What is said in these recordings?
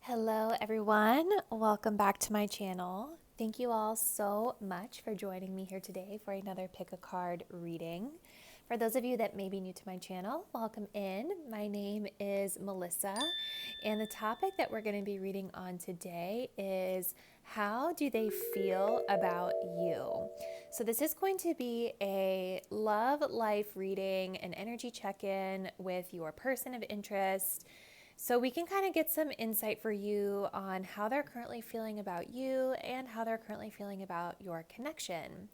Hello everyone, welcome back to my channel. Thank you all so much for joining me here today for another pick a card reading. For those of you that may be new to my channel, welcome in. My name is Melissa, and the topic that we're going to be reading on today is how do they feel about you? So this is going to be a love life reading, an energy check-in with your person of interest, so we can kind of get some insight for you on how they're currently feeling about you and how they're currently feeling about your connection.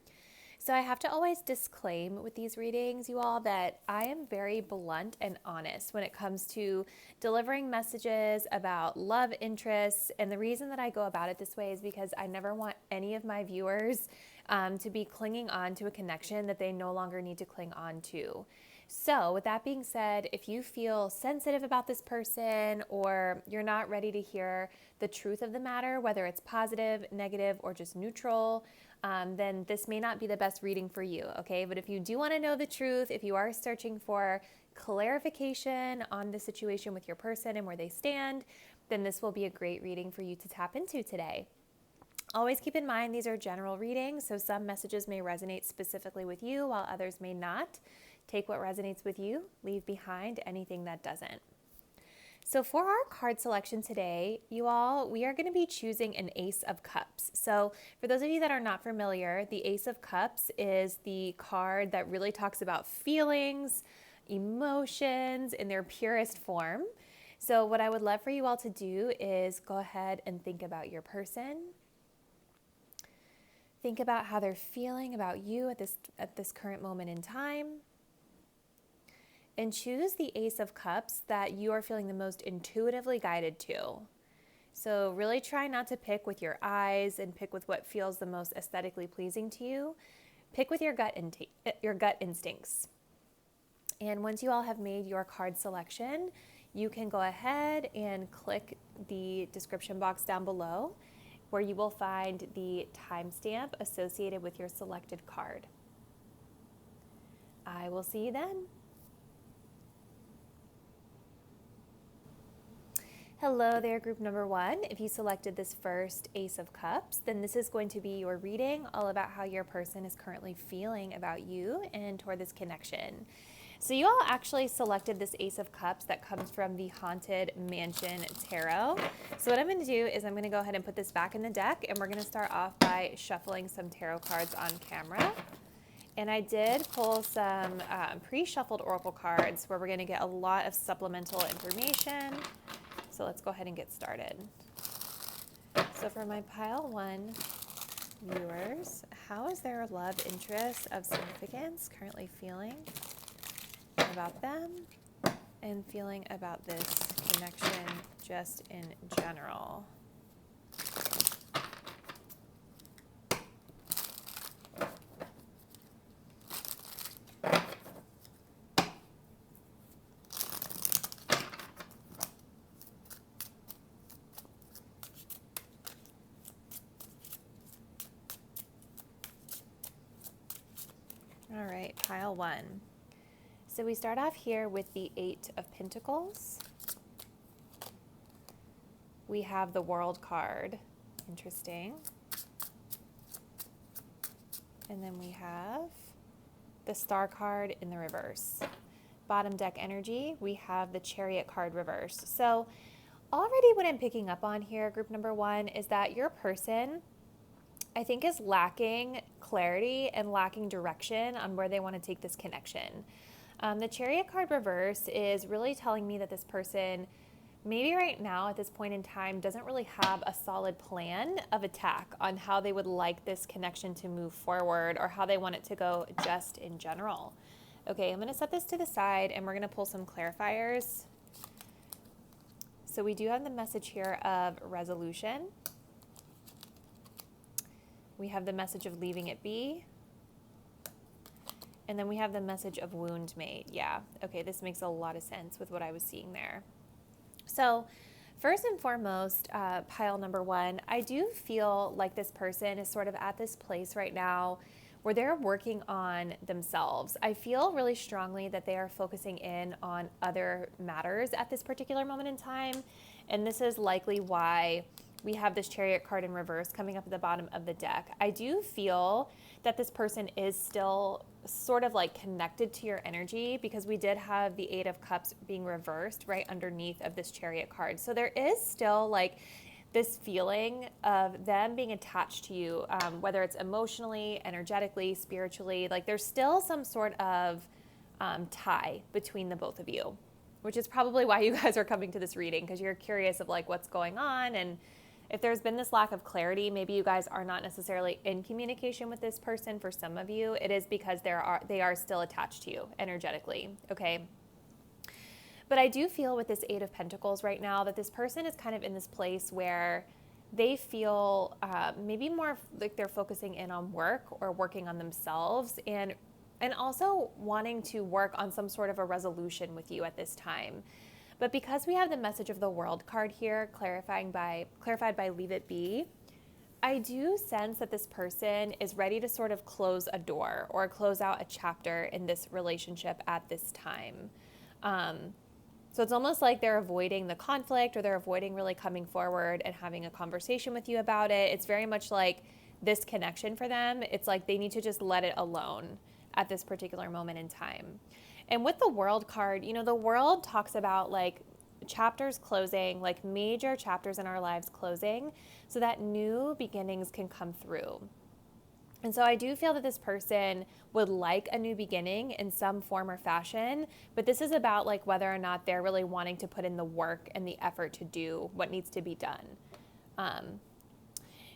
So I have to always disclaim with these readings, you all, that I am very blunt and honest when it comes to delivering messages about love interests. And the reason that I go about it this way is because I never want any of my viewers to be clinging on to a connection that they no longer need to cling on to. So with that being said, if you feel sensitive about this person or you're not ready to hear the truth of the matter, whether it's positive, negative, or just neutral, then this may not be the best reading for you, okay? But if you do want to know the truth, if you are searching for clarification on the situation with your person and where they stand, then this will be a great reading for you to tap into today. Always keep in mind these are general readings, so some messages may resonate specifically with you while others may not. Take what resonates with you, leave behind anything that doesn't. So for our card selection today, you all, we are going to be choosing an Ace of Cups. So for those of you that are not familiar, the Ace of Cups is the card that really talks about feelings, emotions in their purest form. So what I would love for you all to do is go ahead and think about your person. Think about how they're feeling about you at this current moment in time. And choose the Ace of Cups that you are feeling the most intuitively guided to. So really try not to pick with your eyes and pick with what feels the most aesthetically pleasing to you. Pick with your gut instincts. And once you all have made your card selection, you can go ahead and click the description box down below where you will find the timestamp associated with your selected card. I will see you then. Hello there, group number one. If you selected this first Ace of Cups, then this is going to be your reading all about how your person is currently feeling about you and toward this connection. So you all actually selected this Ace of Cups that comes from the Haunted Mansion Tarot. So what I'm going to do is I'm going to go ahead and put this back in the deck, and we're going to start off by shuffling some tarot cards on camera. And I did pull some pre-shuffled oracle cards where we're going to get a lot of supplemental information. So let's go ahead and get started. So for my pile one viewers, how is their love interest of significance currently feeling about them and feeling about this connection just in general? All right, pile one. So we start off here with the Eight of Pentacles. We have the World card. Interesting. And then we have the Star card in the reverse. Bottom deck energy, we have the Chariot card reversed. So already what I'm picking up on here, group number one, is that your person, I think, is lacking clarity and lacking direction on where they want to take this connection. The Chariot card reverse is really telling me that this person, maybe right now at this point in time, doesn't really have a solid plan of attack on how they would like this connection to move forward or how they want it to go just in general. Okay, I'm going to set this to the side and we're going to pull some clarifiers. So we do have the message here of resolution. We have the message of leaving it be. And then we have the message of wound made. Yeah, okay, this makes a lot of sense with what I was seeing there. So first and foremost, pile number one, I do feel like this person is sort of at this place right now where they're working on themselves. I feel really strongly that they are focusing in on other matters at this particular moment in time. And this is likely why we have this Chariot card in reverse coming up at the bottom of the deck. I do feel that this person is still sort of like connected to your energy, because we did have the Eight of Cups being reversed right underneath of this Chariot card. So there is still like this feeling of them being attached to you, whether it's emotionally, energetically, spiritually. Like there's still some sort of tie between the both of you, which is probably why you guys are coming to this reading, because you're curious of like what's going on. And if there's been this lack of clarity, maybe you guys are not necessarily in communication with this person. For some of you, it is because they are still attached to you energetically, okay? But I do feel with this Eight of Pentacles right now that this person is kind of in this place where they feel maybe more like they're focusing in on work or working on themselves, and also wanting to work on some sort of a resolution with you at this time. But because we have the message of the World card here, clarified by Leave It Be, I do sense that this person is ready to sort of close a door or close out a chapter in this relationship at this time. So it's almost like they're avoiding the conflict, or they're avoiding really coming forward and having a conversation with you about it. It's very much like this connection for them. It's like they need to just let it alone at this particular moment in time. And with the World card, you know, the World talks about like chapters closing, like major chapters in our lives closing, so that new beginnings can come through. And so I do feel that this person would like a new beginning in some form or fashion, but this is about like whether or not they're really wanting to put in the work and the effort to do what needs to be done.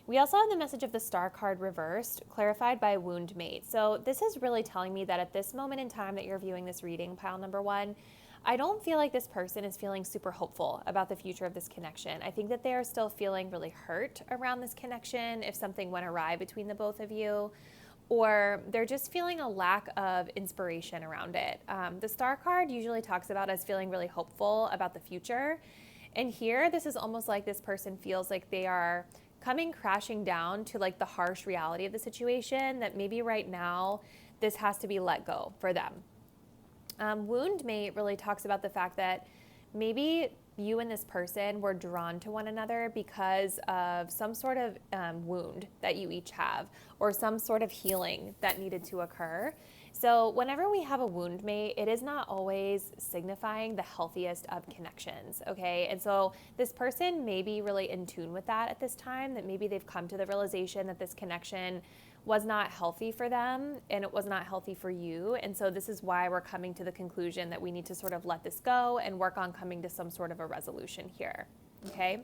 We also have the message of the Star card reversed, clarified by Wound Mate. So this is really telling me that at this moment in time that you're viewing this reading, pile number one, I don't feel like this person is feeling super hopeful about the future of this connection. I think that they are still feeling really hurt around this connection if something went awry between the both of you, or they're just feeling a lack of inspiration around it. The Star card usually talks about us feeling really hopeful about the future. And here, this is almost like this person feels like they are coming crashing down to like the harsh reality of the situation, that maybe right now this has to be let go for them. Wound Mate really talks about the fact that maybe you and this person were drawn to one another because of some sort of wound that you each have, or some sort of healing that needed to occur. So whenever we have a wound mate, it is not always signifying the healthiest of connections, okay? And so this person may be really in tune with that at this time, that maybe they've come to the realization that this connection was not healthy for them and it was not healthy for you. And so this is why we're coming to the conclusion that we need to sort of let this go and work on coming to some sort of a resolution here, okay?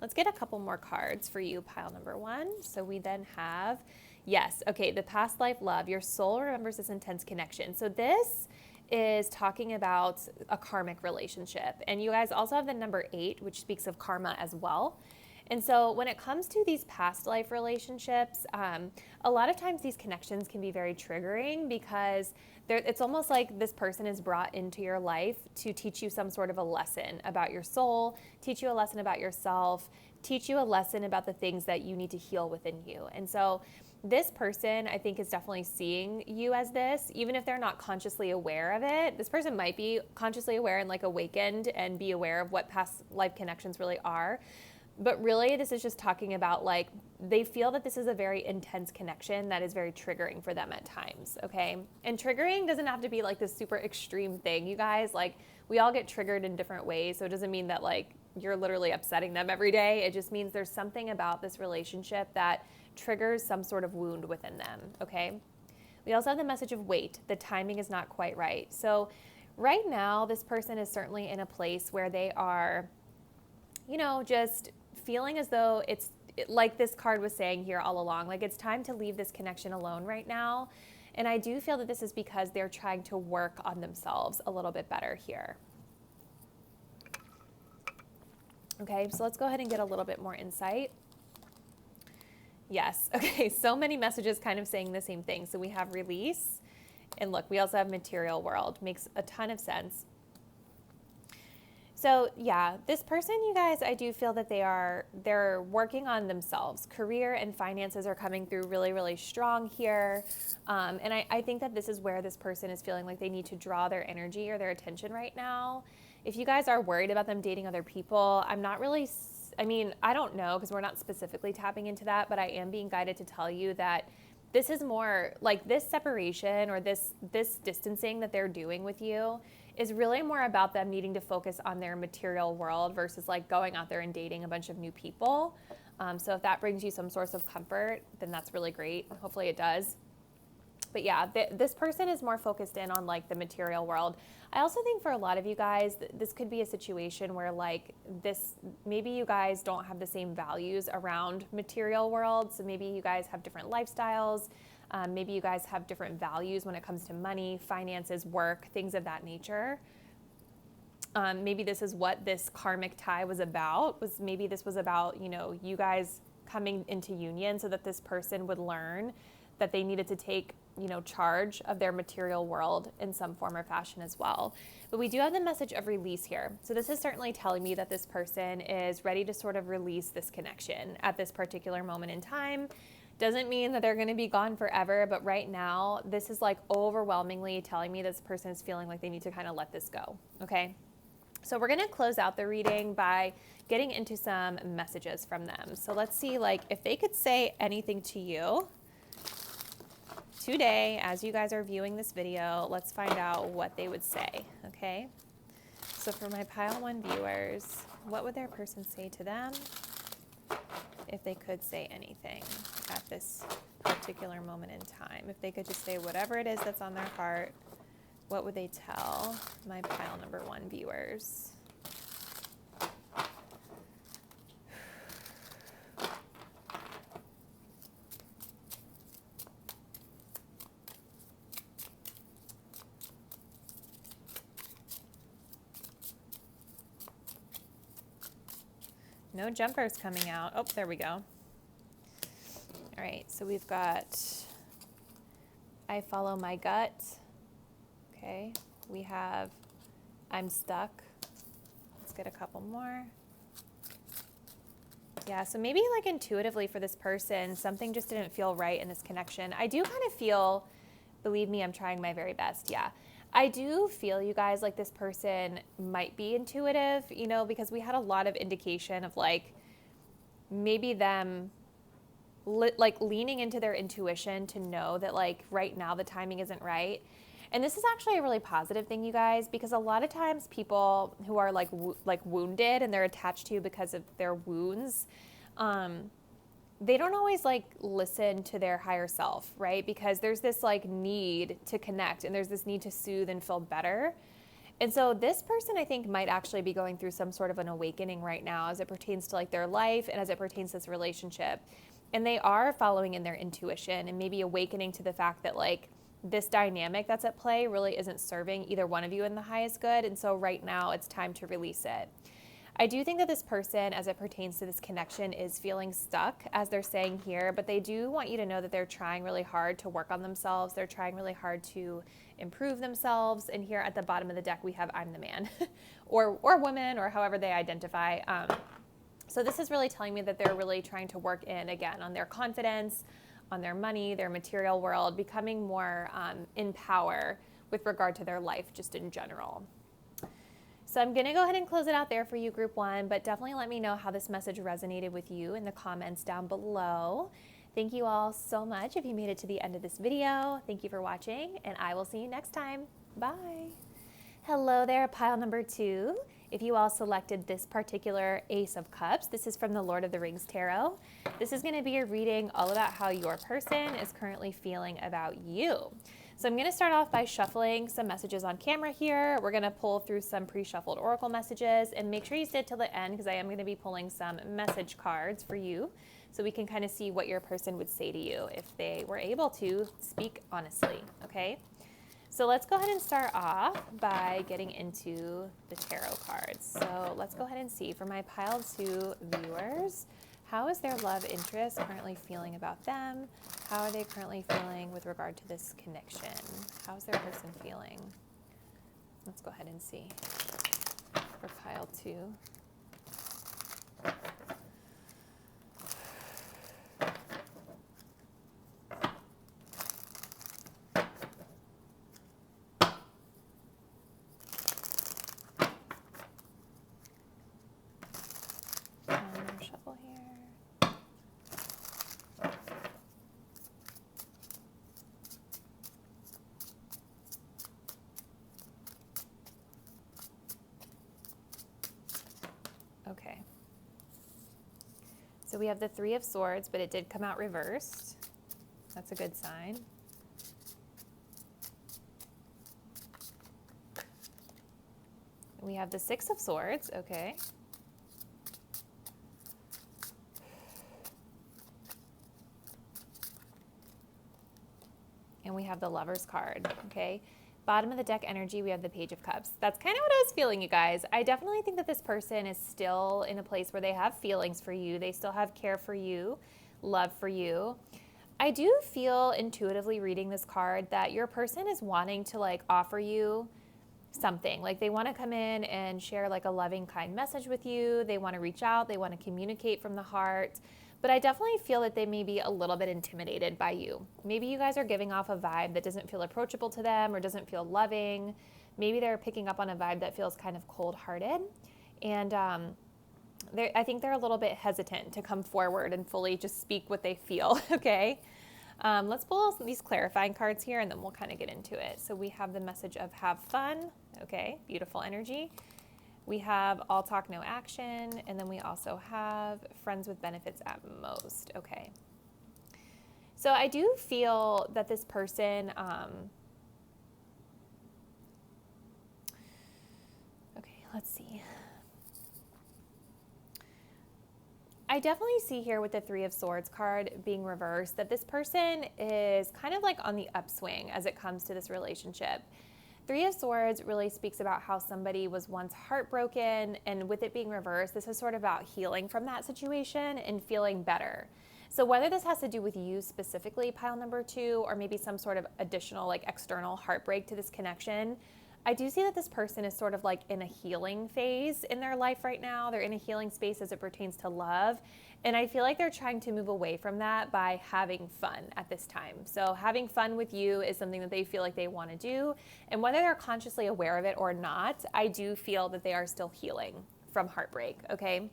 Let's get a couple more cards for you, pile number one. So we then have, yes, okay, the past life love. Your soul remembers this intense connection. So this is talking about a karmic relationship. And you guys also have the number 8, which speaks of karma as well. And so when it comes to these past life relationships, a lot of times these connections can be very triggering, because it's almost like this person is brought into your life to teach you some sort of a lesson about your soul, teach you a lesson about yourself, teach you a lesson about the things that you need to heal within you. And so this person, I think, is definitely seeing you as this, even if they're not consciously aware of it. This person might be consciously aware and like awakened and be aware of what past life connections really are. But really, this is just talking about like, they feel that this is a very intense connection that is very triggering for them at times, okay? And triggering doesn't have to be like this super extreme thing, you guys. Like, we all get triggered in different ways, so it doesn't mean that like you're literally upsetting them every day. It just means there's something about this relationship that triggers some sort of wound within them, okay? We also have the message of wait. The timing is not quite right. So right now, this person is certainly in a place where they are, you know, just feeling as though it's like this card was saying here all along, like it's time to leave this connection alone right now. And I do feel that this is because they're trying to work on themselves a little bit better here. Okay, so let's go ahead and get a little bit more insight. Yes, okay, so many messages kind of saying the same thing. So we have release, and look, we also have material world. Makes a ton of sense. So yeah, this person, you guys, I do feel that they're working on themselves. Career and finances are coming through really, really strong here. And I think that this is where this person is feeling like they need to draw their energy or their attention right now. If you guys are worried about them dating other people, I'm not really, I mean, I don't know because we're not specifically tapping into that, but I am being guided to tell you that this is more like this separation or this distancing that they're doing with you is really more about them needing to focus on their material world versus like going out there and dating a bunch of new people. So if that brings you some source of comfort, then that's really great. Hopefully it does. But yeah, this person is more focused in on like the material world. I also think for a lot of you guys, this could be a situation where like this, maybe you guys don't have the same values around material world. So maybe you guys have different lifestyles. Maybe you guys have different values when it comes to money, finances, work, things of that nature. Maybe this is what this karmic tie was about. Maybe this was about, you know, you guys coming into union so that this person would learn that they needed to take, you know, charge of their material world in some form or fashion as well. But we do have the message of release here. So this is certainly telling me that this person is ready to sort of release this connection at this particular moment in time. Doesn't mean that they're going to be gone forever, but right now, this is like overwhelmingly telling me this person is feeling like they need to kind of let this go, okay? So we're going to close out the reading by getting into some messages from them. So let's see, like, if they could say anything to you today as you guys are viewing this video, let's find out what they would say, okay? So for my pile one viewers, what would their person say to them if they could say anything at this particular moment in time? If they could just say whatever it is that's on their heart, what would they tell my pile number one viewers? No jumpers coming out. Oh, there we go. All right, so we've got I follow my gut. Okay, we have I'm stuck. Let's get a couple more. Yeah, so maybe like intuitively for this person, something just didn't feel right in this connection. I do kind of feel, believe me, I'm trying my very best. Yeah. I do feel, you guys, like this person might be intuitive, you know, because we had a lot of indication of like maybe them like leaning into their intuition to know that like right now the timing isn't right. And this is actually a really positive thing, you guys, because a lot of times people who are like wounded and they're attached to you because of their wounds, they don't always like listen to their higher self, right? Because there's this like need to connect and there's this need to soothe and feel better. And so this person, I think, might actually be going through some sort of an awakening right now as it pertains to like their life and as it pertains to this relationship. And they are following in their intuition and maybe awakening to the fact that like this dynamic that's at play really isn't serving either one of you in the highest good. And so right now it's time to release it. I do think that this person, as it pertains to this connection, is feeling stuck, as they're saying here, but they do want you to know that they're trying really hard to work on themselves. They're trying really hard to improve themselves. And here at the bottom of the deck, we have I'm the man or woman, or however they identify. So this is really telling me that they're really trying to work in, again, on their confidence, on their money, their material world, becoming more in power with regard to their life just in general. So I'm going to go ahead and close it out there for you, group one, but definitely let me know how this message resonated with you in the comments down below. Thank you all so much if you made it to the end of this video. Thank you for watching, and I will see you next time. Bye. Hello there, pile number two. If you all selected this particular Ace of Cups, this is from the Lord of the Rings Tarot. This is going to be a reading all about how your person is currently feeling about you. So I'm going to start off by shuffling some messages on camera here. We're going to pull through some pre-shuffled oracle messages, and make sure you stay till the end because I am going to be pulling some message cards for you so we can kind of see what your person would say to you if they were able to speak honestly, okay? So let's go ahead and start off by getting into the tarot cards. So let's go ahead and see for my pile two viewers, how is their love interest currently feeling about them? How are they currently feeling with regard to this connection? How's their person feeling? Let's go ahead and see. for pile 2. Shuffle here. Okay. So we have the 3 of Swords, but it did come out reversed. That's a good sign. We have the 6 of Swords, okay. And we have the Lover's card, okay. Bottom of the deck energy, we have the Page of Cups. That's kind of what I was feeling, you guys. I definitely think that this person is still in a place where they have feelings for you. They still have care for you, love for you. I do feel intuitively reading this card that your person is wanting to like offer you something. Like they want to come in and share like a loving, kind message with you. They want to reach out. They want to communicate from the heart. But I definitely feel that they may be a little bit intimidated by you. Maybe you guys are giving off a vibe that doesn't feel approachable to them or doesn't feel loving. Maybe they're picking up on a vibe that feels kind of cold-hearted. And I think they're a little bit hesitant to come forward and fully just speak what they feel, okay? Let's pull these clarifying cards here and then we'll kind of get into it. So we have the message of have fun, okay, beautiful energy. We have all talk, no action, and then we also have friends with benefits at most, okay. So I do feel that this person, okay, let's see. I definitely see here with the 3 of Swords card being reversed that this person is kind of like on the upswing as it comes to this relationship. 3 of Swords really speaks about how somebody was once heartbroken, and with it being reversed, this is sort of about healing from that situation and feeling better. So whether this has to do with you specifically, pile number 2, or maybe some sort of additional like external heartbreak to this connection, I do see that this person is sort of like in a healing phase in their life right now. They're in a healing space as it pertains to love. And I feel like they're trying to move away from that by having fun at this time. So having fun with you is something that they feel like they want to do. And whether they're consciously aware of it or not, I do feel that they are still healing from heartbreak, okay?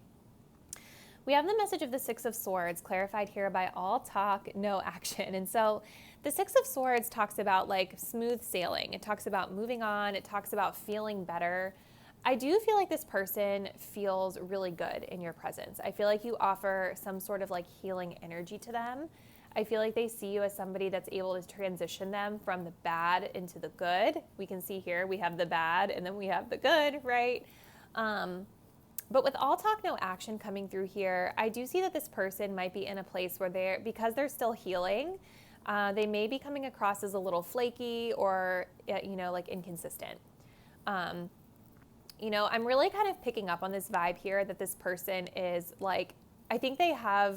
We have the message of the 6 of Swords clarified here by all talk, no action. And so the 6 of Swords talks about like smooth sailing. It talks about moving on. It talks about feeling better. I do feel like this person feels really good in your presence. I feel like you offer some sort of like healing energy to them. I feel like they see you as somebody that's able to transition them from the bad into the good. We can see here we have the bad and then we have the good, right? But with all talk, no action coming through here, I do see that this person might be in a place where because they're still healing, they may be coming across as a little flaky or, like inconsistent. I'm really kind of picking up on this vibe here that this person is like, I think they have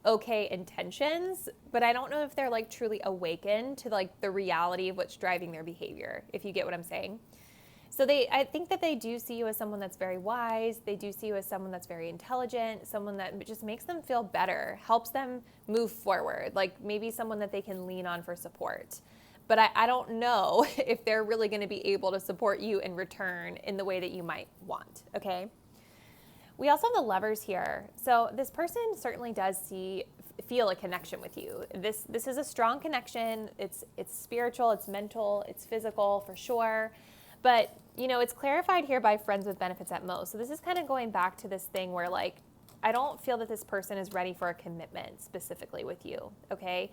okay intentions, but I don't know if they're like truly awakened to like the reality of what's driving their behavior, if you get what I'm saying. So I think that they do see you as someone that's very wise. They do see you as someone that's very intelligent, someone that just makes them feel better, helps them move forward, like maybe someone that they can lean on for support. But I don't know if they're really going to be able to support you in return in the way that you might want, okay? We also have the Lovers here. So this person certainly does feel a connection with you. This is a strong connection. It's spiritual, it's mental, it's physical for sure. But, it's clarified here by friends with benefits at most. So this is kind of going back to this thing where like, I don't feel that this person is ready for a commitment specifically with you, okay?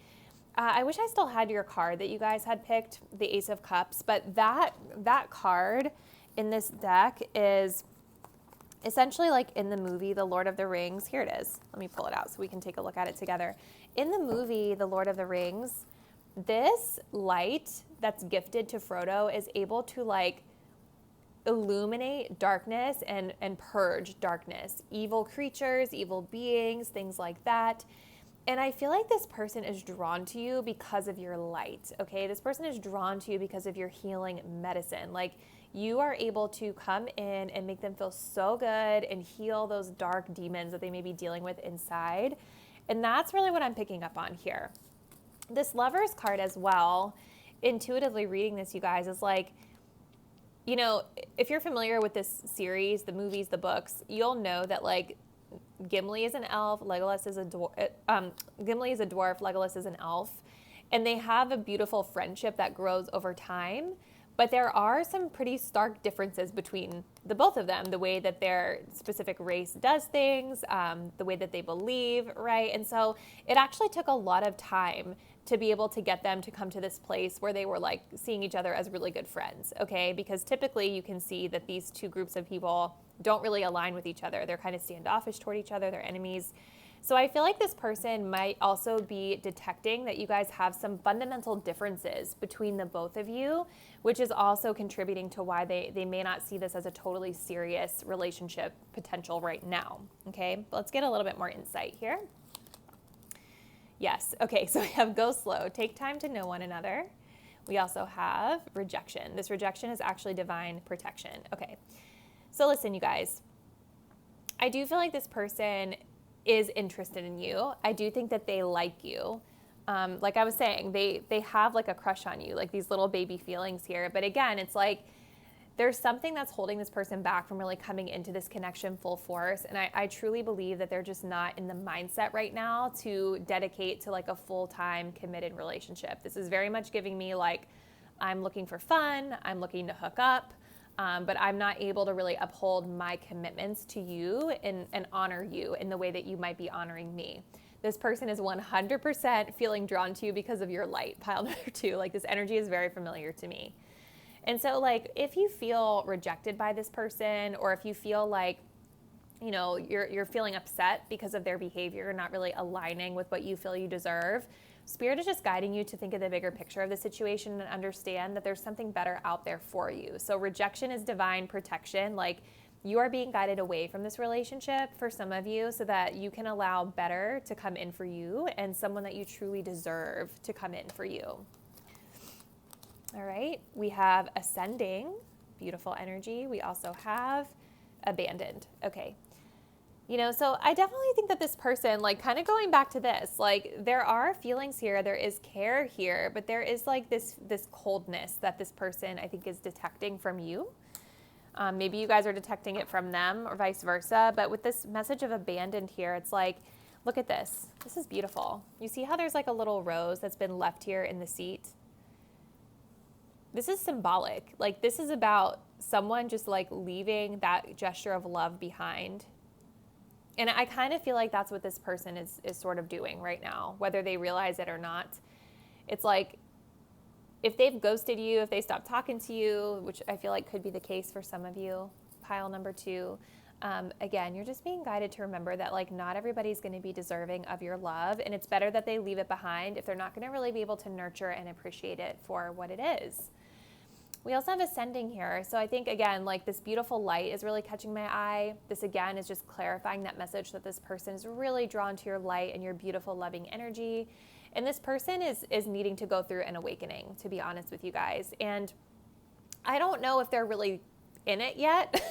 I wish I still had your card that you guys had picked, the Ace of Cups, but that card in this deck is essentially like in the movie, The Lord of the Rings. Here it is. Let me pull it out so we can take a look at it together. In the movie, The Lord of the Rings, this light that's gifted to Frodo is able to like illuminate darkness and purge darkness, evil creatures, evil beings, things like that. And I feel like this person is drawn to you because of your light, okay? This person is drawn to you because of your healing medicine. Like you are able to come in and make them feel so good and heal those dark demons that they may be dealing with inside. And that's really what I'm picking up on here. This Lovers card as well, intuitively reading this, you guys, is like, you know, if you're familiar with this series, the movies, the books, you'll know that like Gimli is an elf, Legolas is a Gimli is a dwarf, Legolas is an elf, and they have a beautiful friendship that grows over time. But there are some pretty stark differences between the both of them, the way that their specific race does things, the way that they believe, right? And so it actually took a lot of time to be able to get them to come to this place where they were like seeing each other as really good friends, okay? Because typically you can see that these two groups of people don't really align with each other. They're kind of standoffish toward each other, they're enemies. So I feel like this person might also be detecting that you guys have some fundamental differences between the both of you, which is also contributing to why they may not see this as a totally serious relationship potential right now, okay? But let's get a little bit more insight here. Yes, okay, so we have go slow, take time to know one another. We also have rejection. This rejection is actually divine protection. Okay, so listen, you guys. I do feel like this person is interested in you. I do think that they like you. Like I was saying, they have like a crush on you, like these little baby feelings here. But again, it's like there's something that's holding this person back from really coming into this connection full force. And I truly believe that they're just not in the mindset right now to dedicate to like a full-time committed relationship. This is very much giving me like, I'm looking for fun, I'm looking to hook up, but I'm not able to really uphold my commitments to you and honor you in the way that you might be honoring me. This person is 100% feeling drawn to you because of your light, pile number 2. Like this energy is very familiar to me. And so like if you feel rejected by this person, or if you feel like, you know, you're feeling upset because of their behavior, not really aligning with what you feel you deserve, Spirit is just guiding you to think of the bigger picture of the situation and understand that there's something better out there for you. So rejection is divine protection. Like you are being guided away from this relationship for some of you so that you can allow better to come in for you and someone that you truly deserve to come in for you. All right, we have ascending, beautiful energy. We also have abandoned. Okay. You know, so I definitely think that this person, like kind of going back to this, like there are feelings here, there is care here, but there is like this coldness that this person I think is detecting from you. Maybe you guys are detecting it from them or vice versa. But with this message of abandoned here, it's like, look at this. This is beautiful. You see how there's like a little rose that's been left here in the seat? This is symbolic. Like this is about someone just like leaving that gesture of love behind. And I kind of feel like that's what this person is sort of doing right now, whether they realize it or not. It's like if they've ghosted you, if they stopped talking to you, which I feel like could be the case for some of you, pile number 2, again, you're just being guided to remember that like not everybody's going to be deserving of your love, and it's better that they leave it behind if they're not going to really be able to nurture and appreciate it for what it is. We also have ascending here. So I think, again, like this beautiful light is really catching my eye. This, again, is just clarifying that message that this person is really drawn to your light and your beautiful, loving energy. And this person is needing to go through an awakening, to be honest with you guys. And I don't know if they're really in it yet.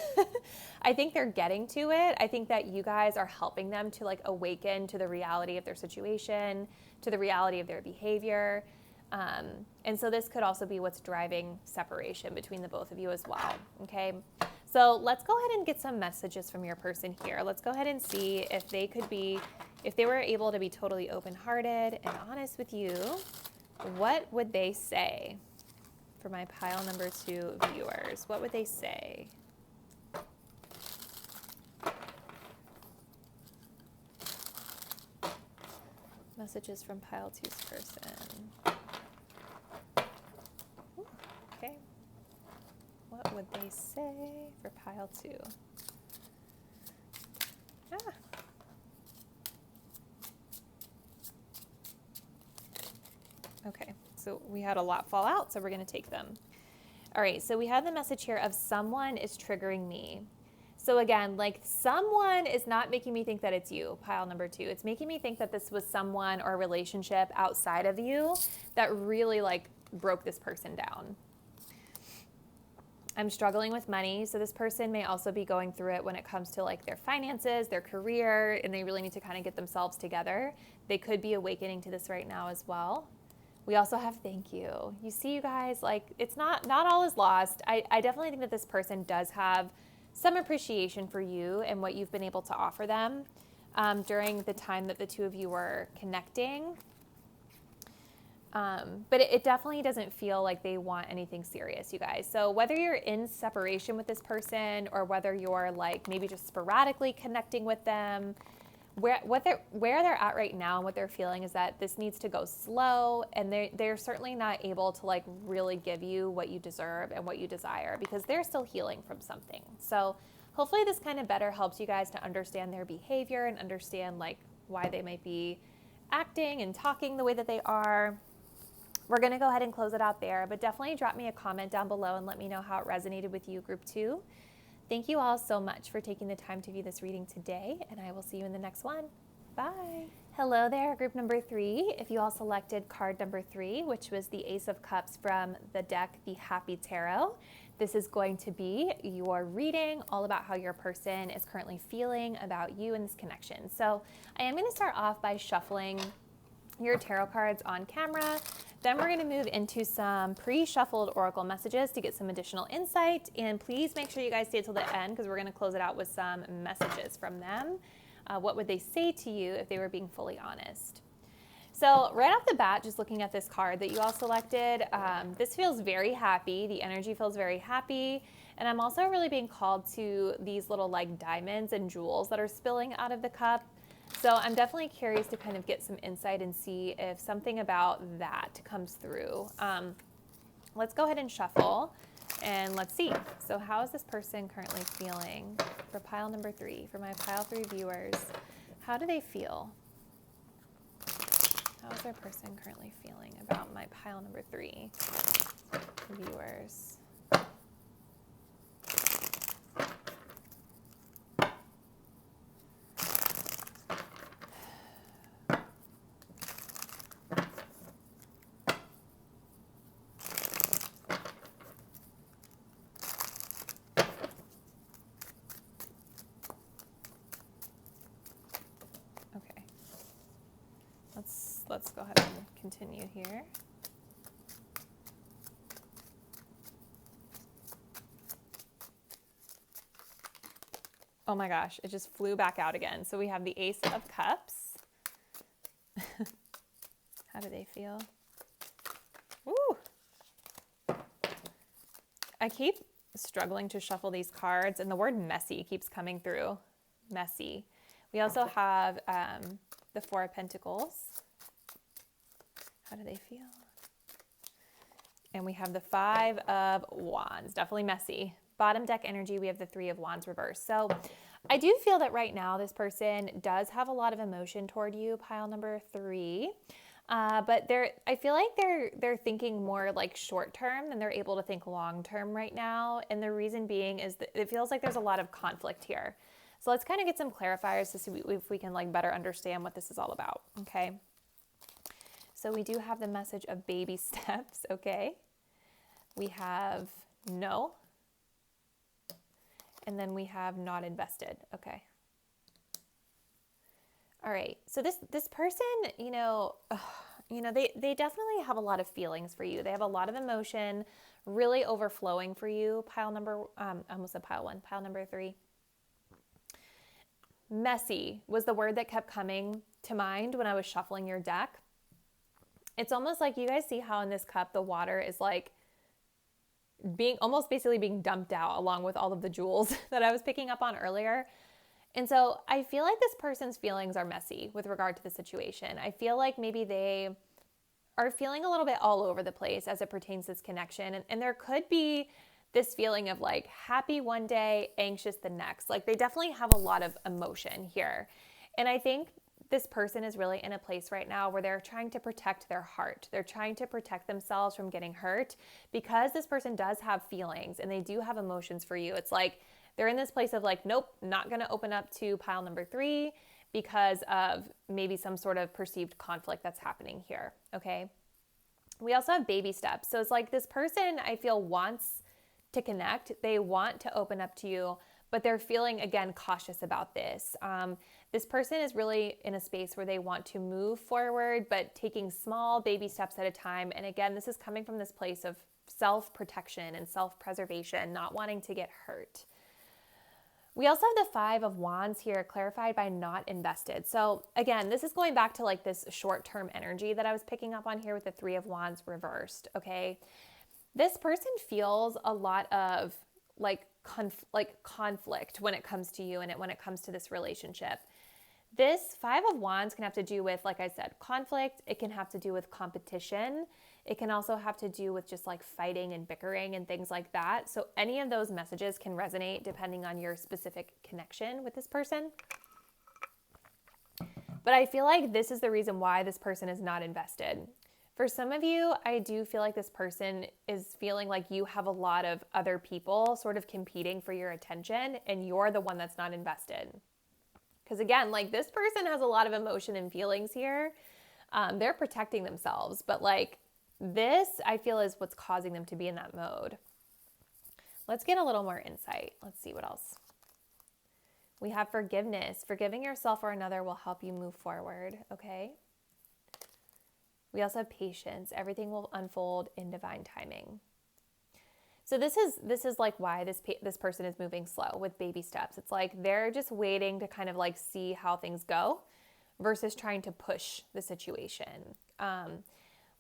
I think they're getting to it. I think that you guys are helping them to like awaken to the reality of their situation, to the reality of their behavior. And so this could also be what's driving separation between the both of you as well, okay? So let's go ahead and get some messages from your person here. Let's go ahead and see if they could be, if they were able to be totally open-hearted and honest with you, what would they say? For my pile number 2 viewers, what would they say? Messages from pile 2's person. Okay. What would they say for pile 2? Okay, so we had a lot fall out, so we're going to take them. All right, so we have the message here of someone is triggering me. So again, like someone is not making me think that it's you, pile number 2. It's making me think that this was someone or a relationship outside of you that really like broke this person down. I'm struggling with money. So this person may also be going through it when it comes to like their finances, their career, and they really need to kind of get themselves together. They could be awakening to this right now as well. We also have thank you. You see, you guys, like it's not all is lost. I definitely think that this person does have some appreciation for you and what you've been able to offer them during the time that the two of you were connecting. But it definitely doesn't feel like they want anything serious, you guys. So whether you're in separation with this person or whether you're like maybe just sporadically connecting with them, where they're at right now and what they're feeling is that this needs to go slow, and they're certainly not able to like really give you what you deserve and what you desire because they're still healing from something. So hopefully this kind of better helps you guys to understand their behavior and understand like why they might be acting and talking the way that they are. We're going to go ahead and close it out there, but definitely drop me a comment down below and let me know how it resonated with you, group 2. Thank you all so much for taking the time to view this reading today, and I will see you in the next one. Bye. Hello there, group number 3. If you all selected card number 3, which was the Ace of Cups from the deck, the Happy Tarot, this is going to be your reading all about how your person is currently feeling about you and this connection. So I am going to start off by shuffling your tarot cards on camera. Then we're going to move into some pre-shuffled oracle messages to get some additional insight. And please make sure you guys stay till the end because we're going to close it out with some messages from them. What would they say to you if they were being fully honest? So right off the bat, just looking at this card that you all selected, this feels very happy. The energy feels very happy. And I'm also really being called to these little like diamonds and jewels that are spilling out of the cup. So I'm definitely curious to kind of get some insight and see if something about that comes through. Let's go ahead and shuffle and let's see. So how is this person currently feeling for pile number 3, for my pile 3 viewers? How do they feel? How is their person currently feeling about my pile number 3 viewers? Let's go ahead and continue here. Oh my gosh, it just flew back out again. So we have the Ace of Cups. How do they feel? Woo! I keep struggling to shuffle these cards, and the word messy keeps coming through. Messy. We also have the 4 of Pentacles. How do they feel? And we have the 5 of Wands. Definitely messy. Bottom deck energy, we have the 3 of Wands reversed. So I do feel that right now this person does have a lot of emotion toward you, pile number 3. But I feel like they're thinking more like short term than they're able to think long term right now. And the reason being is that it feels like there's a lot of conflict here. So let's kind of get some clarifiers to see if we can like better understand what this is all about. Okay. So we do have the message of baby steps. Okay. We have no. And then we have not invested. Okay. All right. So this person, they definitely have a lot of feelings for you. They have a lot of emotion really overflowing for you. Pile number, I almost said pile 1, pile number 3. Messy was the word that kept coming to mind when I was shuffling your deck. It's almost like you guys see how in this cup, the water is like basically being dumped out along with all of the jewels that I was picking up on earlier. And so I feel like this person's feelings are messy with regard to the situation. I feel like maybe they are feeling a little bit all over the place as it pertains to this connection. And there could be this feeling of like happy one day, anxious the next. Like they definitely have a lot of emotion here. And I think this person is really in a place right now where they're trying to protect their heart. They're trying to protect themselves from getting hurt because this person does have feelings and they do have emotions for you. It's like they're in this place of like, nope, not going to open up to pile number 3 because of maybe some sort of perceived conflict that's happening here. Okay. We also have baby steps. So it's like this person I feel wants to connect. They want to open up to you, but they're feeling, again, cautious about this. This person is really in a space where they want to move forward, but taking small baby steps at a time. And again, this is coming from this place of self-protection and self-preservation, not wanting to get hurt. We also have the 5 of Wands here, clarified by not invested. So again, this is going back to like this short-term energy that I was picking up on here with the 3 of Wands reversed, okay? This person feels a lot of conflict when it comes to you and when it comes to this relationship. This 5 of Wands can have to do with, like I said, conflict. It can have to do with competition. It can also have to do with just like fighting and bickering and things like that. So any of those messages can resonate depending on your specific connection with this person. But I feel like this is the reason why this person is not invested. For some of you, I do feel like this person is feeling like you have a lot of other people sort of competing for your attention and you're the one that's not invested. Because again, like this person has a lot of emotion and feelings here. They're protecting themselves, but like this, I feel, is what's causing them to be in that mode. Let's get a little more insight. Let's see what else. We have forgiveness. Forgiving yourself or another will help you move forward, okay? We also have patience. Everything will unfold in divine timing. So this is like why this person is moving slow with baby steps. It's like they're just waiting to kind of like see how things go versus trying to push the situation.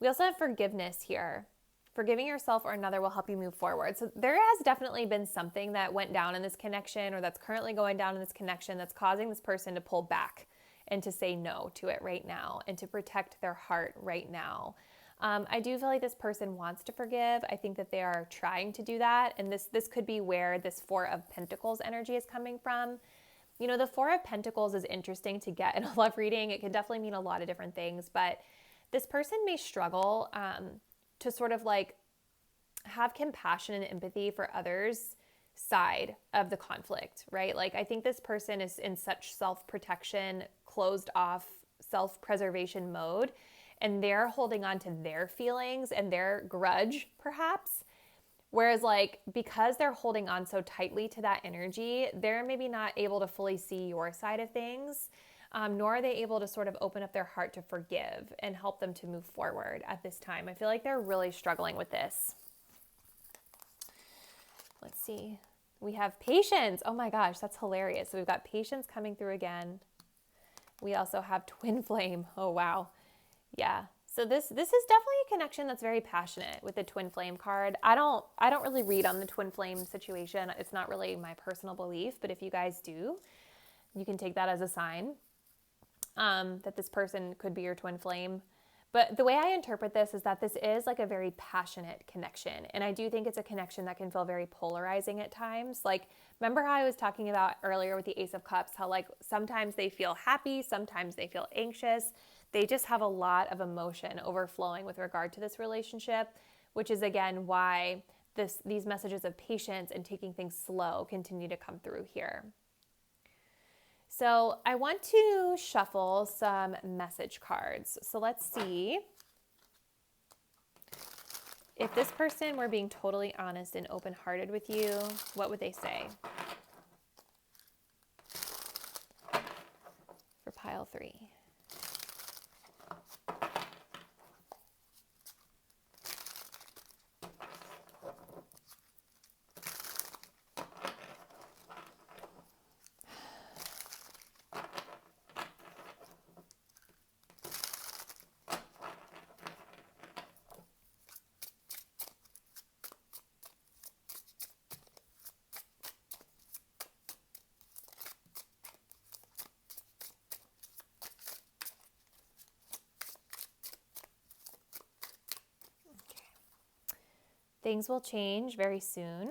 We also have forgiveness here. Forgiving yourself or another will help you move forward. So there has definitely been something that went down in this connection or that's currently going down in this connection that's causing this person to pull back and to say no to it right now and to protect their heart right now. I do feel like this person wants to forgive. I think that they are trying to do that. And this could be where this 4 of Pentacles energy is coming from. You know, the 4 of Pentacles is interesting to get in a love reading. It can definitely mean a lot of different things, but this person may struggle to sort of like have compassion and empathy for others' side of the conflict, right? Like I think this person is in such self-protection, closed off, self-preservation mode, and they're holding on to their feelings and their grudge, perhaps. Whereas like, because they're holding on so tightly to that energy, they're maybe not able to fully see your side of things, nor are they able to sort of open up their heart to forgive and help them to move forward at this time. I feel like they're really struggling with this. Let's see. We have patience. Oh my gosh, that's hilarious. So we've got patience coming through again. We also have twin flame. Oh, wow. Yeah. So this is definitely a connection that's very passionate with the twin flame card. I don't really read on the twin flame situation. It's not really my personal belief, but if you guys do, you can take that as a sign that this person could be your twin flame. But the way I interpret this is that this is like a very passionate connection. And I do think it's a connection that can feel very polarizing at times. Like, remember how I was talking about earlier with the Ace of Cups, how like sometimes they feel happy, sometimes they feel anxious. They just have a lot of emotion overflowing with regard to this relationship, which is again why these messages of patience and taking things slow continue to come through here. So I want to shuffle some message cards. So let's see if this person were being totally honest and open-hearted with you, what would they say? For pile 3. Things will change very soon.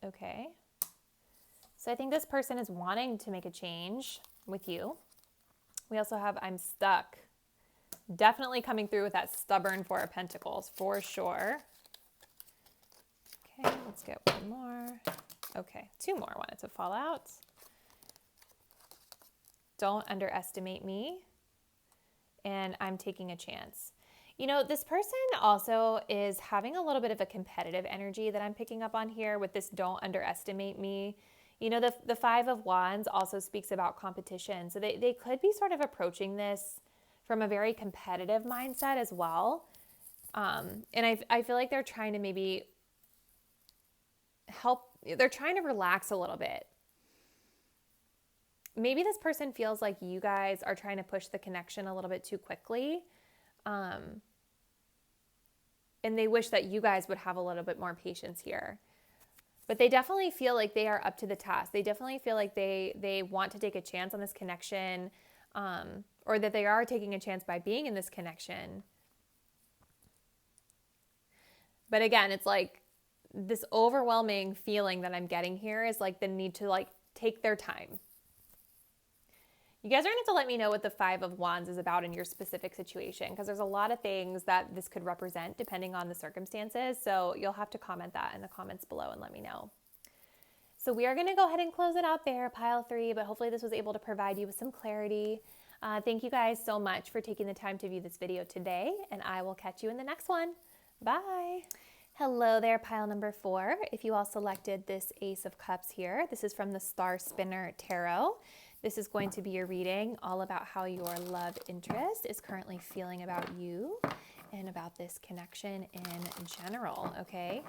Okay. So I think this person is wanting to make a change with you. We also have I'm stuck. Definitely coming through with that stubborn 4 of Pentacles for sure. Okay, let's get one more. Okay, 2 more wanted to fall out. Don't underestimate me. And I'm taking a chance. This person also is having a little bit of a competitive energy that I'm picking up on here with this don't underestimate me. The Five of Wands also speaks about competition. So they could be sort of approaching this from a very competitive mindset as well. And I feel like they're trying to maybe they're trying to relax a little bit. Maybe this person feels like you guys are trying to push the connection a little bit too quickly. And they wish that you guys would have a little bit more patience here. But they definitely feel like they are up to the task. They definitely feel like they want to take a chance on this connection, or that they are taking a chance by being in this connection. But again, it's like this overwhelming feeling that I'm getting here is like the need to like take their time. You guys are going to have to let me know what the Five of Wands is about in your specific situation, because there's a lot of things that this could represent depending on the circumstances. So you'll have to comment that in the comments below and let me know. So we are going to go ahead and close it out there, pile 3, but hopefully this was able to provide you with some clarity. Thank you guys so much for taking the time to view this video today, and I will catch you in the next one. Bye. Hello there, pile number 4. If you all selected this Ace of Cups here, this is from the Starspinner Tarot. This is going to be your reading all about how your love interest is currently feeling about you and about this connection in general, okay?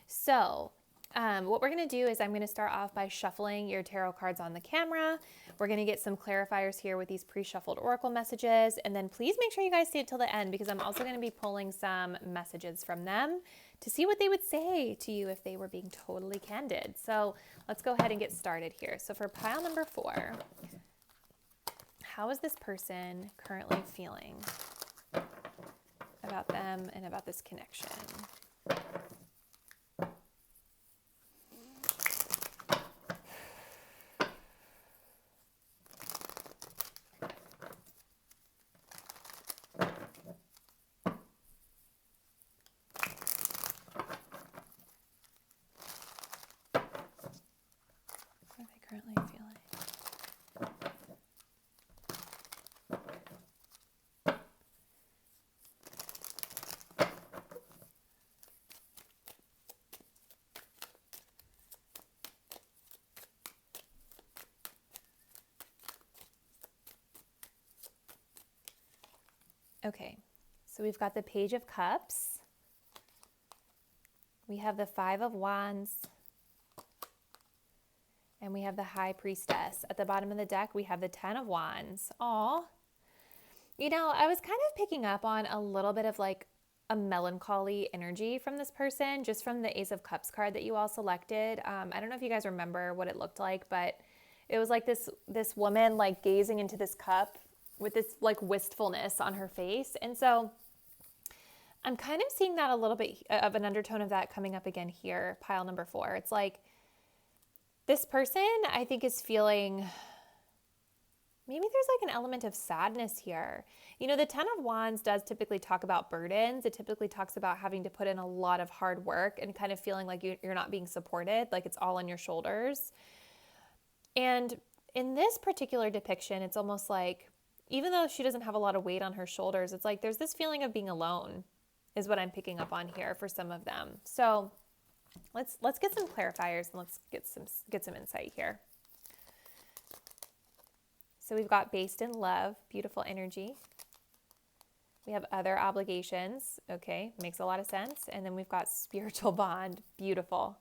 So what we're going to do is I'm going to start off by shuffling your tarot cards on the camera. We're going to get some clarifiers here with these pre-shuffled oracle messages, and then please make sure you guys stay till the end, because I'm also going to be pulling some messages from them to see what they would say to you if they were being totally candid. So let's go ahead and get started here. So for pile number 4, how is this person currently feeling about them and about this connection? How are they currently feeling? Okay, so we've got the Page of Cups. We have the Five of Wands. And we have the High Priestess. At the bottom of the deck, we have the Ten of Wands. Aw. I was kind of picking up on a little bit of like a melancholy energy from this person, just from the Ace of Cups card that you all selected. I don't know if you guys remember what it looked like, but it was like this woman like gazing into this cup with this like wistfulness on her face. And so I'm kind of seeing that a little bit of an undertone of that coming up again here, pile number 4. It's like this person, I think, is feeling, maybe there's like an element of sadness here. The Ten of Wands does typically talk about burdens. It typically talks about having to put in a lot of hard work and kind of feeling like you're not being supported, like it's all on your shoulders. And in this particular depiction, it's almost like, even though she doesn't have a lot of weight on her shoulders, it's like there's this feeling of being alone is what I'm picking up on here for some of them. So let's get some clarifiers and let's get some insight here. So we've got based in love, beautiful energy. We have other obligations. Okay, makes a lot of sense. And then we've got spiritual bond, beautiful.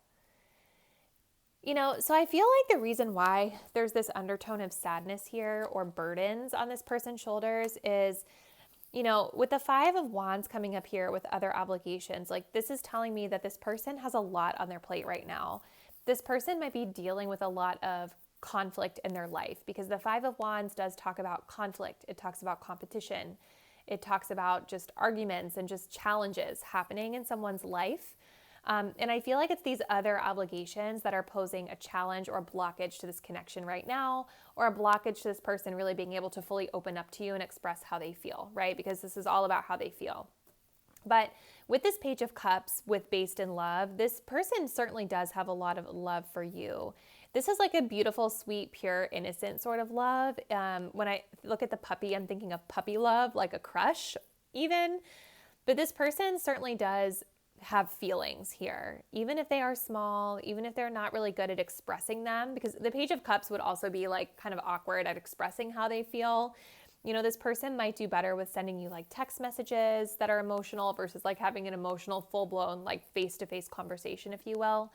So I feel like the reason why there's this undertone of sadness here or burdens on this person's shoulders is, with the Five of Wands coming up here with other obligations, like this is telling me that this person has a lot on their plate right now. This person might be dealing with a lot of conflict in their life, because the Five of Wands does talk about conflict. It talks about competition. It talks about just arguments and just challenges happening in someone's life. And I feel like it's these other obligations that are posing a challenge or blockage to this connection right now, or a blockage to this person really being able to fully open up to you and express how they feel, right? Because this is all about how they feel. But with this Page of Cups, with based in love, this person certainly does have a lot of love for you. This is like a beautiful, sweet, pure, innocent sort of love. When I look at the puppy, I'm thinking of puppy love, like a crush even. But this person certainly does have feelings here, even if they are small, even if they're not really good at expressing them, because the Page of Cups would also be like kind of awkward at expressing how they feel. You know, this person might do better with sending you like text messages that are emotional versus like having an emotional, full-blown, like face-to-face conversation, if you will.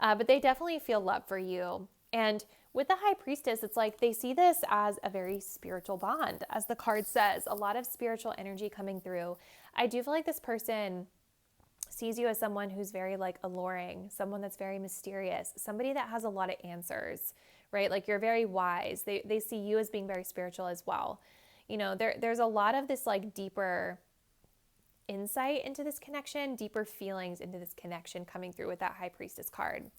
But they definitely feel love for you. And with the High Priestess, it's like they see this as a very spiritual bond. As the card says, a lot of spiritual energy coming through. I do feel like this person sees you as someone who's very like alluring, someone that's very mysterious, somebody that has a lot of answers, right? Like you're very wise. They see you as being very spiritual as well. You know, there's a lot of this like deeper insight into this connection, deeper feelings into this connection coming through with that High Priestess card.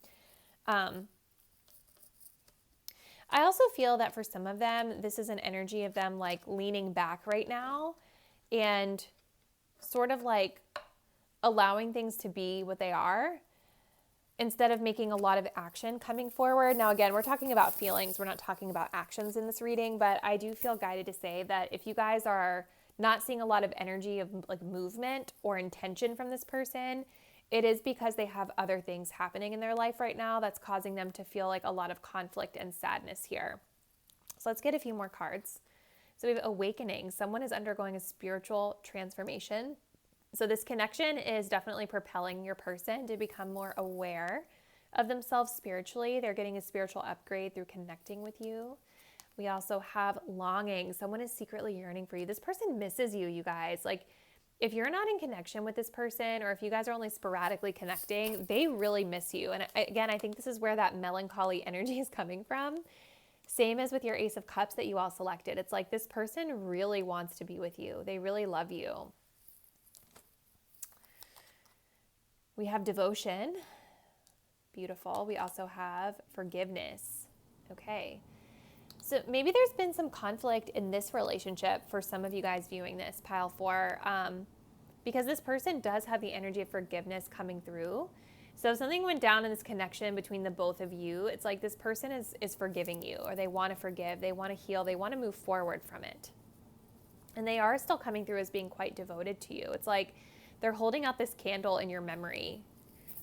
I also feel that for some of them, this is an energy of them like leaning back right now and sort of like allowing things to be what they are instead of making a lot of action coming forward. Now, again, we're talking about feelings. We're not talking about actions in this reading, but I do feel guided to say that if you guys are not seeing a lot of energy of like movement or intention from this person, it is because they have other things happening in their life right now that's causing them to feel like a lot of conflict and sadness here. So let's get a few more cards. So we have Awakening. Someone is undergoing a spiritual transformation. So this connection is definitely propelling your person to become more aware of themselves spiritually. They're getting a spiritual upgrade through connecting with you. We also have Longing. Someone is secretly yearning for you. This person misses you, you guys. Like if you're not in connection with this person, or if you guys are only sporadically connecting, they really miss you. And again, I think this is where that melancholy energy is coming from. Same as with your Ace of Cups that you all selected. It's like this person really wants to be with you. They really love you. We have Devotion. Beautiful. We also have Forgiveness. Okay. So maybe there's been some conflict in this relationship for some of you guys viewing this, pile 4, because this person does have the energy of forgiveness coming through. So if something went down in this connection between the both of you, it's like this person is forgiving you, or they want to forgive, they want to heal, they want to move forward from it. And they are still coming through as being quite devoted to you. It's like they're holding out this candle in your memory.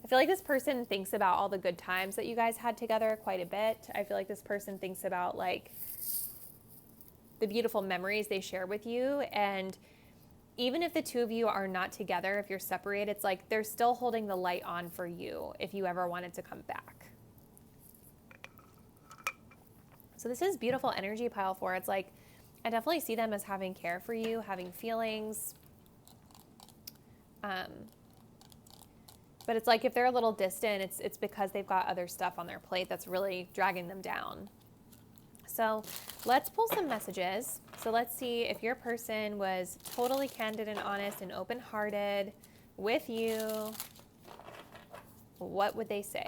I feel like this person thinks about all the good times that you guys had together quite a bit. I feel like this person thinks about like the beautiful memories they share with you. And even if the two of you are not together, if you're separated, it's like they're still holding the light on for you if you ever wanted to come back. So this is beautiful energy, pile 4. It's like I definitely see them as having care for you, having feelings. But it's like if they're a little distant, it's because they've got other stuff on their plate that's really dragging them down. So let's pull some messages. So let's see if your person was totally candid and honest and open-hearted with you. What would they say?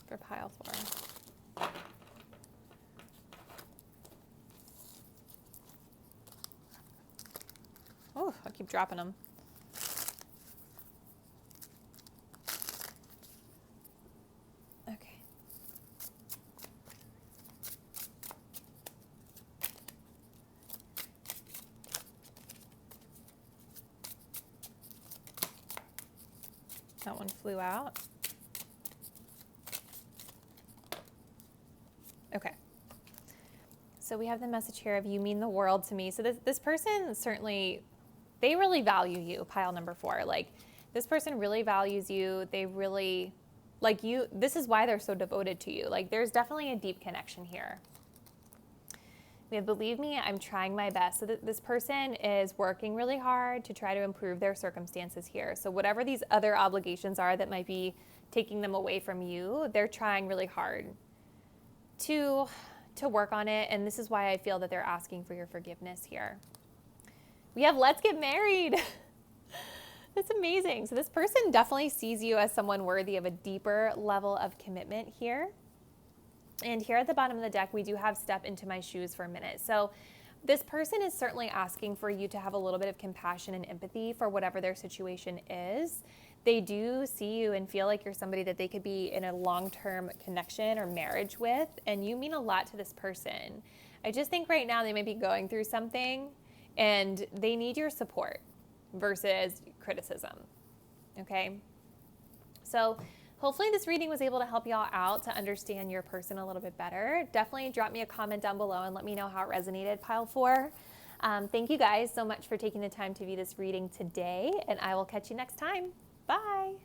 For pile 4. Oh, I keep dropping them. Okay. That one flew out. Okay. So we have the message here of you mean the world to me. So this person certainly, they really value you, pile number 4. Like this person really values you. They really like you. This is why they're so devoted to you. Like there's definitely a deep connection here. We have believe me, I'm trying my best. So this person is working really hard to try to improve their circumstances here. So whatever these other obligations are that might be taking them away from you, they're trying really hard to work on it. And this is why I feel that they're asking for your forgiveness here. We have let's get married. That's amazing. So this person definitely sees you as someone worthy of a deeper level of commitment here. And here at the bottom of the deck, we do have step into my shoes for a minute. So this person is certainly asking for you to have a little bit of compassion and empathy for whatever their situation is. they do see you and feel like you're somebody that they could be in a long-term connection or marriage with, and you mean a lot to this person. I just think right now they may be going through something and they need your support versus criticism. Okay? So hopefully this reading was able to help y'all out to understand your person a little bit better. Definitely drop me a comment down below and let me know how it resonated, pile 4. Thank you guys so much for taking the time to view this reading today, and I will catch you next time. Bye.